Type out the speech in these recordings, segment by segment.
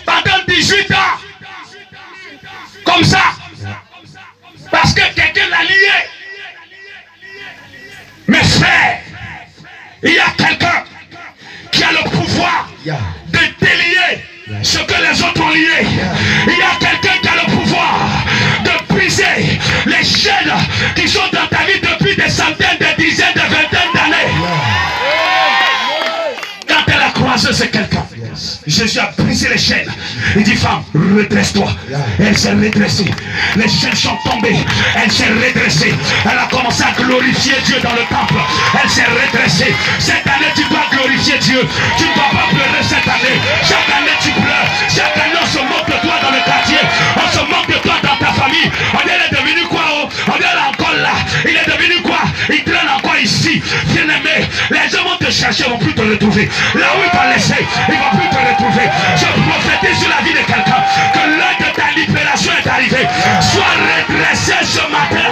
pendant 18 ans. Comme ça. Parce que quelqu'un l'a lié. Mes frères, il y a quelqu'un qui a le pouvoir de délier ce que les autres ont lié. Il y a quelqu'un qui a le pouvoir de briser les chaînes qui sont dans ta vie depuis des centaines, des dizaines, des vingtaines d'années. Quand elle a croisé ce quelqu'un, Jésus a brisé les chaînes. Il dit, femme, redresse-toi. Elle s'est redressée. Les chaînes sont tombées. Elle s'est redressée. Elle a commencé à glorifier Dieu dans le temple. Elle s'est redressée. Cette année, tu dois glorifier Dieu. Tu ne dois pas pleurer cette année. Chaque année, tu pleures. Chaque année, on se moque de toi dans le quartier. On se moque de toi dans ta famille. On dit, elle est devenue quoi? On dit, elle est encore là. Il est devenu quoi? Il traîne encore ici. Bien-aimé, les gens vont te chercher, ils ne vont plus te retrouver. Là où il t'a laissé, ils ne vont plus te retrouver. Je prophétise sur la vie de quelqu'un que l'heure de ta libération est arrivée. Sois redressé ce matin.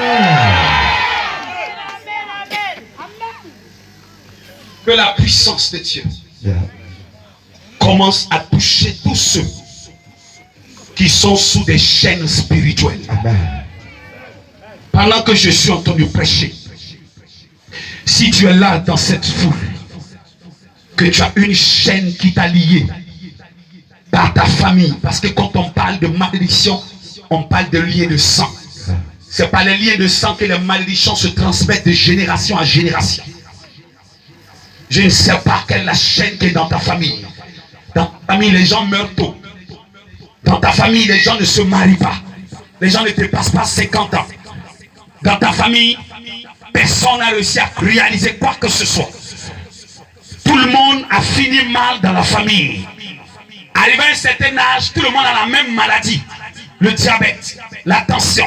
Que la puissance de Dieu commence à toucher tous ceux qui sont sous des chaînes spirituelles. Pendant que je suis entendu prêcher, si tu es là dans cette foule, que tu as une chaîne qui t'a lié par ta famille, parce que quand on parle de malédiction, on parle de liens de sang. C'est par les liens de sang que les malédictions se transmettent de génération à génération. Je ne sais pas quelle est la chaîne qui est dans ta famille. Dans ta famille, les gens meurent tôt. Dans ta famille, les gens ne se marient pas. Les gens ne dépassent pas 50 ans. Dans ta famille, personne n'a réussi à réaliser quoi que ce soit. Tout le monde a fini mal dans la famille. Arrivé à un certain âge, tout le monde a la même maladie. Le diabète, la tension.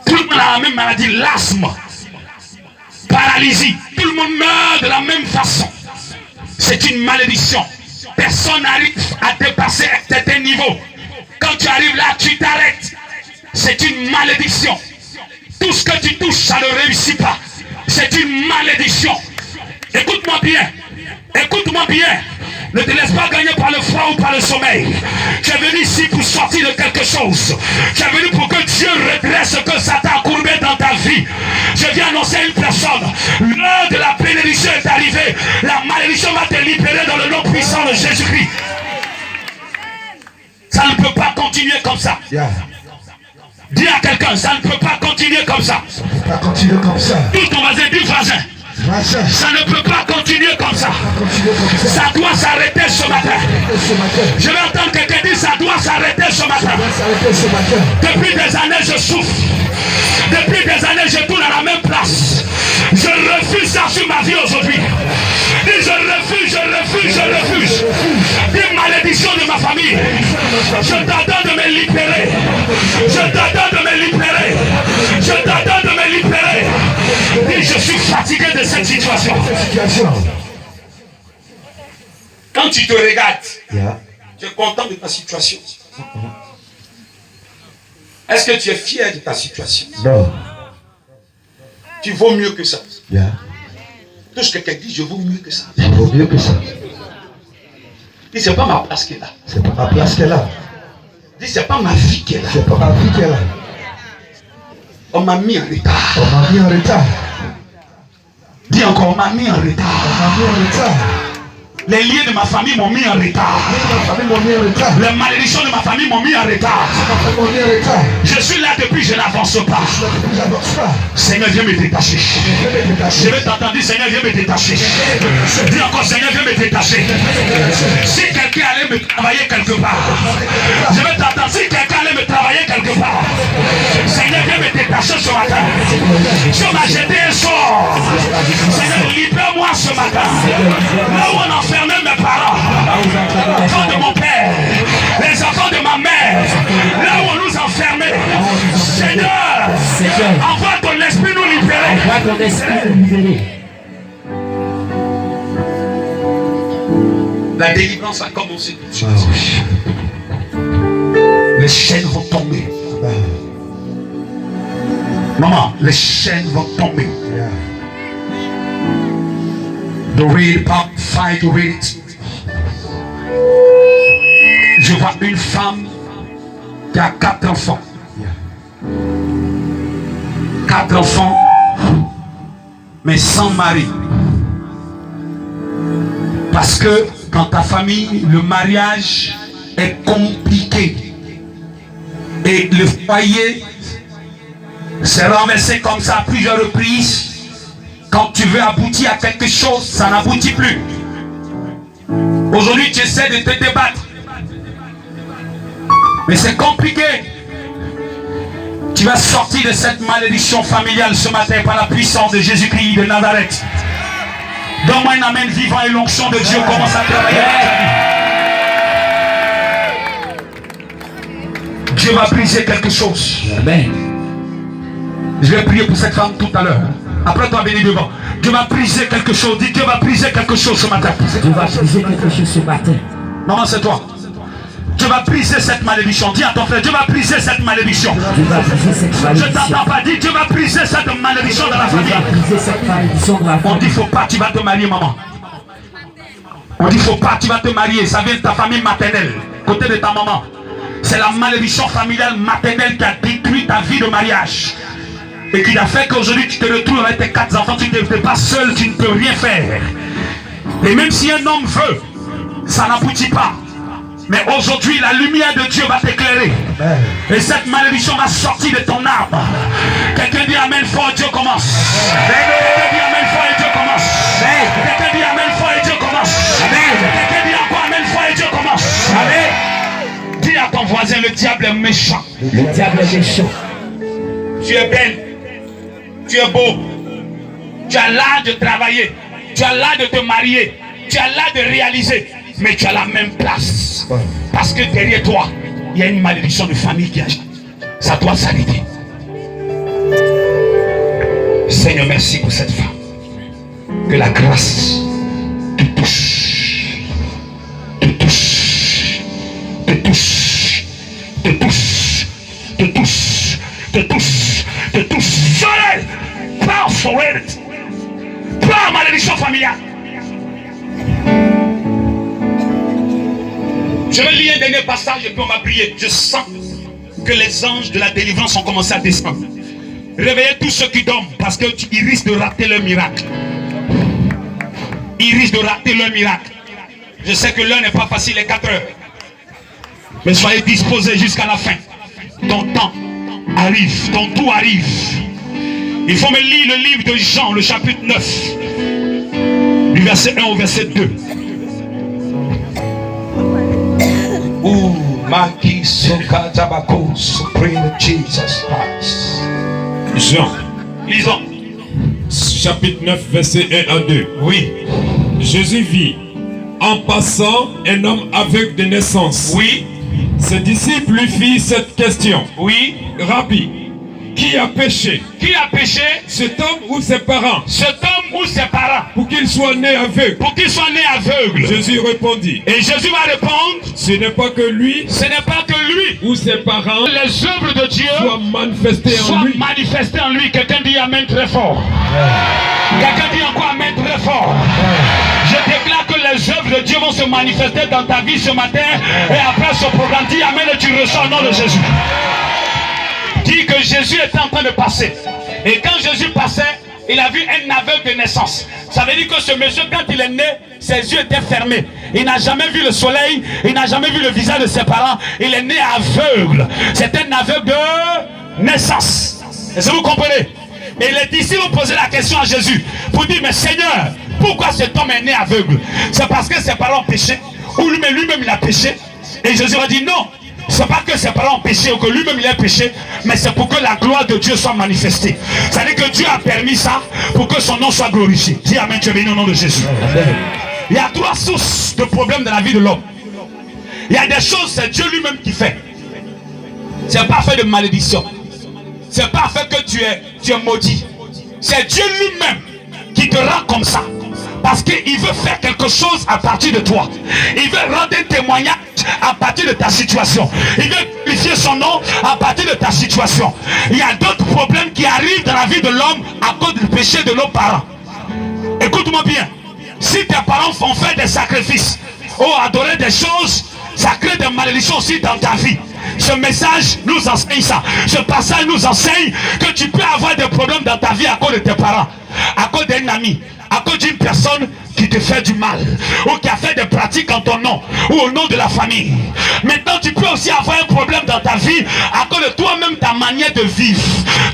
Tout le monde a la même maladie, l'asthme, paralysie. Tout le monde meurt de la même façon. C'est une malédiction. Personne n'arrive à dépasser un certain niveau. Quand tu arrives là, tu t'arrêtes. C'est une malédiction. Tout ce que tu touches, ça ne réussit pas. C'est une malédiction. Écoute-moi bien. Écoute-moi bien. Ne te laisse pas gagner par le froid ou par le sommeil. Tu es venu ici pour sortir de quelque chose. Tu es venu pour que Dieu redresse ce que Satan a courbé dans ta vie. Je viens annoncer à une personne. L'heure de la bénédiction est arrivée. La malédiction va te libérer dans le nom puissant de Jésus-Christ. Ça ne peut pas continuer comme ça. Dis à quelqu'un, ça ne peut pas continuer comme ça. Ça ne peut pas continuer comme ça. Dis ton voisin, dis voisin. Ça ne peut pas continuer comme ça. Ça doit s'arrêter ce matin. Je vais entendre quelqu'un dire ça doit s'arrêter ce matin. Depuis des années je souffre. Depuis des années je tourne à la même place. Je refuse ça sur ma vie aujourd'hui. Dis je refuse, je refuse, je refuse. Dis malédiction de ma famille. Je t'attends de me libérer. Je t'attends de me libérer. Je t'attends de me libérer. Dis je suis fatigué de cette situation. Quand tu te regardes, tu es content de ta situation. Est-ce que tu es fier de ta situation? Non. Tu vaux mieux que ça. Tout ce que quelqu'un dit, je vaux mieux que ça. Je vaux mieux que ça. Dis, c'est pas ma place qui est là. C'est pas ma place qui est là. Dis, c'est pas ma vie qui est là. C'est pas ma vie qui est là. On m'a mis en retard. On m'a mis en retard. Dis encore, on m'a mis en retard. On m'a mis en retard. Les liens de ma famille m'ont mis en retard. Les malédictions de ma famille m'ont mis en retard. Je suis là depuis, je n'avance pas. Seigneur, viens me détacher. Je vais t'entendre dire, Seigneur, viens me détacher. Dis encore, Seigneur, viens me détacher. Si quelqu'un allait me travailler quelque part, je vais t'entendre, si quelqu'un allait me travailler quelque part, Seigneur, viens me détacher ce matin. Dieu m'a jeté un sort. Seigneur, libère-moi ce matin. Là où on enfermait mes parents, les enfants de mon père, les enfants de ma mère, là où on nous enfermait. Seigneur, envoie ton esprit nous libérer. Envoie ton esprit nous libérer. La délivrance a commencé tout de suite. Les chaînes vont tomber. Maman, les chaînes vont tomber. To read, part 5 to read it. Je vois une femme qui a 4 enfants. 4 enfants, mais sans mari. Parce que dans ta famille, le mariage est compliqué. Et le foyer s'est renversé comme ça à plusieurs reprises. Quand tu veux aboutir à quelque chose, ça n'aboutit plus. Aujourd'hui, tu essaies de te débattre. Mais c'est compliqué. Tu vas sortir de cette malédiction familiale ce matin par la puissance de Jésus-Christ de Nazareth. Donne-moi un amen vivant et l'onction de Dieu commence à travailler dans ta vie. Dieu va briser quelque chose. Amen. Je vais prier pour cette femme tout à l'heure. Après toi, béni devant. Dieu va briser quelque chose. Dis, Dieu va briser quelque chose ce matin. Dieu va briser quelque chose ce matin. Maman, c'est toi. Dieu va briser cette malédiction. Dis à ton frère, Dieu va briser cette malédiction. Dieu va briser cette Je malédiction. t'entends pas dire, Dieu va briser cette malédiction dans la Dieu famille. va briser cette malédiction de la On famille. dit, faut pas, tu vas te marier, maman. On dit, faut pas, tu vas te marier. Ça vient de ta famille maternelle, côté de ta maman. C'est la malédiction familiale maternelle qui a détruit ta vie de mariage. Et qui a fait qu'aujourd'hui tu te retrouves avec tes 4 enfants, tu n'es pas seul, tu ne peux rien faire. Et même si un homme veut, ça n'aboutit pas. Mais aujourd'hui, la lumière de Dieu va t'éclairer. Et cette malédiction va sortir de ton âme. Quelqu'un dit Amen fort, Dieu commence. Quelqu'un dit Amen fort et Dieu commence. Quelqu'un dit Amen fort et Dieu commence. Quelqu'un dit encore Amen fort et Dieu commence. Dis à ton voisin, le diable est méchant. Le diable est méchant. Tu es belle. Tu es beau. Tu as l'art de travailler. Tu as l'art de te marier. Tu as l'art de réaliser. Mais tu as la même place. Parce que derrière toi, il y a une malédiction de famille qui agit. Ça doit s'arrêter. Seigneur, merci pour cette femme. Que la grâce te touche. Te touche. Te touche. Te touche. Te touche. Te touche. Te touche. Soleil. Parle sur elle. Parle malédiction familiale. Je vais lire un dernier passage et puis on va prier. Je sens que les anges de la délivrance ont commencé à descendre. Réveillez tous ceux qui dorment parce qu'ils risquent de rater leur miracle. Ils risquent de rater leur miracle. Je sais que l'heure n'est pas facile, les 4 heures. Mais soyez disposés jusqu'à la fin. Ton temps arrive, ton tour arrive. Il faut me lire le livre de Jean, le chapitre 9, du verset 1 au verset 2. Jean, Lisons. chapitre 9, verset 1 à 2. Oui. Jésus vit, en passant, un homme aveugle de naissance. Oui. Ses disciples lui firent cette question. Oui. Rabbi, qui a péché, Qui a péché? cet homme ou ses parents, Cet homme ou ses parents? pour qu'il soit né aveugle? Pour qu'il soit né aveugle. Jésus répondit, Et Jésus va répondre, ce n'est pas que lui ce n'est pas que lui. ou ses parents Les œuvres de Dieu soient manifestées en soient lui. manifestées en lui. Quelqu'un dit Amen très fort. Quelqu'un dit encore Amen très fort. Je déclare que les œuvres de Dieu vont se manifester dans ta vie ce matin. Et après ce programme, dis Amen et tu reçois au nom de Jésus. Dis que Jésus était en train de passer. Et quand Jésus passait, il a vu un aveugle de naissance. Ça veut dire que ce monsieur, quand il est né, ses yeux étaient fermés. Il n'a jamais vu le soleil, il n'a jamais vu le visage de ses parents. Il est né aveugle. C'est un aveugle de naissance. Est-ce que vous comprenez? Et les disciples ont posé la question à Jésus pour dire, mais Seigneur, pourquoi cet homme est né aveugle? C'est parce que ses parents ont péché, ou lui-même il a péché? Et Jésus a dit non. C'est pas que ses parents ont péché ou que lui-même il a péché, mais c'est pour que la gloire de Dieu soit manifestée. C'est-à-dire que Dieu a permis ça pour que son nom soit glorifié. Dis Amen, tu es béni au nom de Jésus. Il y a 3 sources de problèmes dans la vie de l'homme. Il y a des choses, c'est Dieu lui-même qui fait. C'est pas fait de malédiction. C'est pas fait que tu es maudit. C'est Dieu lui-même qui te rend comme ça. Parce qu'il veut faire quelque chose à partir de toi. Il veut rendre un témoignage à partir de ta situation. Il veut glorifier son nom à partir de ta situation. Il y a d'autres problèmes qui arrivent dans la vie de l'homme à cause du péché de nos parents. Écoute-moi bien. Si tes parents font faire des sacrifices ou adorer des choses, ça crée des malédiction aussi dans ta vie. Ce message nous enseigne ça. Ce passage nous enseigne que tu peux avoir des problèmes dans ta vie à cause de tes parents, à cause d'un ami, à cause d'une personne qui te fait du mal ou qui a fait des pratiques en ton nom ou au nom de la famille. Maintenant, tu peux aussi avoir un problème dans ta vie à cause de toi-même, ta manière de vivre,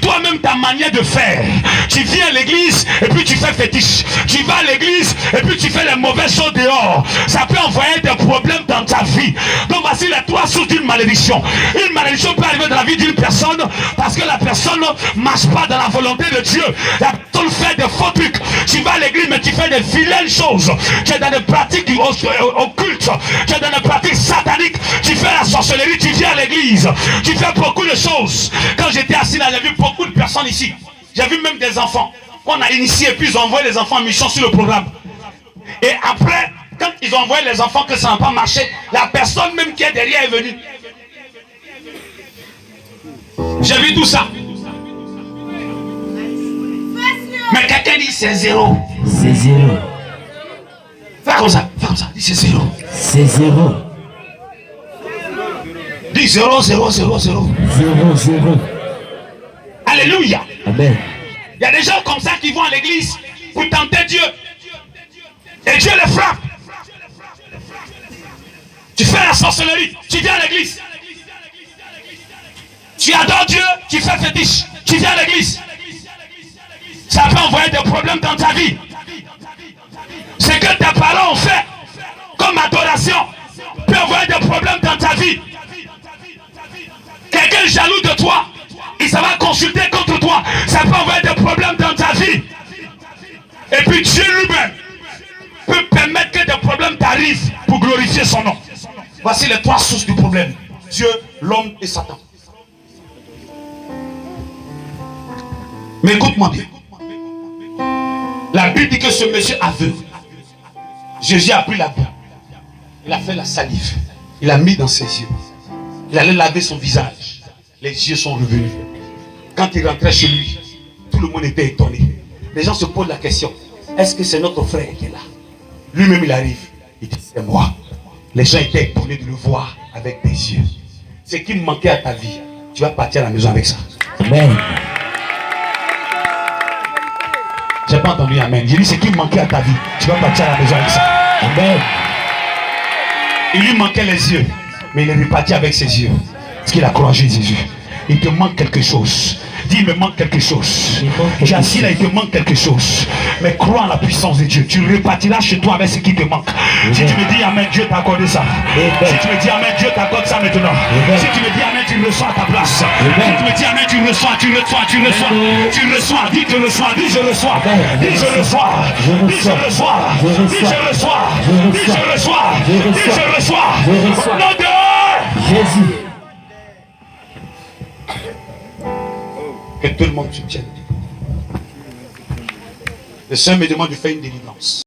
toi-même, ta manière de faire. Tu viens à l'église et puis tu fais fétiche. Tu vas à l'église et puis tu fais les mauvaises choses dehors. Ça peut envoyer des problèmes dans ta vie. Donc voici les trois sources d'une malédiction. Une malédiction peut arriver dans la vie d'une personne parce que la personne ne marche pas dans la volonté de Dieu. La personne fait des faux trucs. Tu vas à l'église mais tu fais des vilaines choses. Tu es dans des pratiques occultes. Tu es dans des pratiques sataniques. Tu fais la sorcellerie. Tu viens à l'église. Tu fais beaucoup de choses. Quand j'étais assis là, j'ai vu beaucoup de personnes ici. J'ai vu même des enfants qu'on a initiés, puis ils ont envoyé les enfants en mission sur le programme. Et après, quand ils ont envoyé les enfants que ça n'a pas marché, la personne même qui est derrière est venue. J'ai vu tout ça. Mais quelqu'un dit c'est zéro. C'est zéro. Fais comme ça, dis c'est zéro. C'est zéro. Dis 0, 0, 0, 0. 0, 0. Alléluia. Amen. Il y a des gens comme ça qui vont à l'église pour tenter Dieu. Et Dieu les frappe. Tu fais la sorcellerie, tu viens à l'église. Tu adores Dieu, tu fais fétiche, tu viens à l'église. Ça peut envoyer des problèmes dans ta vie. Ce que tes parents ont fait comme adoration peut envoyer des problèmes dans ta vie. Quelqu'un jaloux de toi, il ça va consulter contre toi, ça peut envoyer des problèmes dans ta vie. Et puis Dieu lui-même peut permettre que des problèmes t'arrivent pour glorifier son nom. Voici les trois sources du problème: Dieu, l'homme et Satan. Mais écoute-moi bien. La Bible dit que ce monsieur aveugle, Jésus a pris la boue, il a fait la salive, il a mis dans ses yeux, il allait laver son visage, les yeux sont revenus. Quand il rentrait chez lui, tout le monde était étonné. Les gens se posent la question: est-ce que c'est notre frère qui est là? Lui-même il arrive, il dit c'est moi. Les gens étaient étonnés de le voir avec des yeux. Ce qui me manquait à ta vie, tu vas partir à la maison avec ça. Amen. J'ai pas entendu amen. J'ai dit ce qui me manquait à ta vie, tu vas partir à la maison avec ça. Amen. Il lui manquait les yeux, mais il est reparti avec ses yeux. Parce qu'il a croisé Jésus. Il te manque quelque chose. Dis, il me manque quelque chose. J'ai assis là, il te manque quelque chose. Mais crois en la puissance de Dieu. Tu repartiras chez toi avec ce qui te manque. Si tu me dis amen, Dieu t'a accordé ça. Si tu me dis amen, Dieu t'accorde ça maintenant. Si tu me dis amen, tu reçois à ta place. Si tu me dis amen, tu reçois, tu reçois, tu reçois. Tu reçois, dis tu reçois, dis je reçois. Dis je reçois. Dis je reçois. Dis je reçois. Dis je reçois. Dis je reçois. Au nom de Jésus. que tout le monde se tienne. Le Seigneur me demande de faire une délivrance.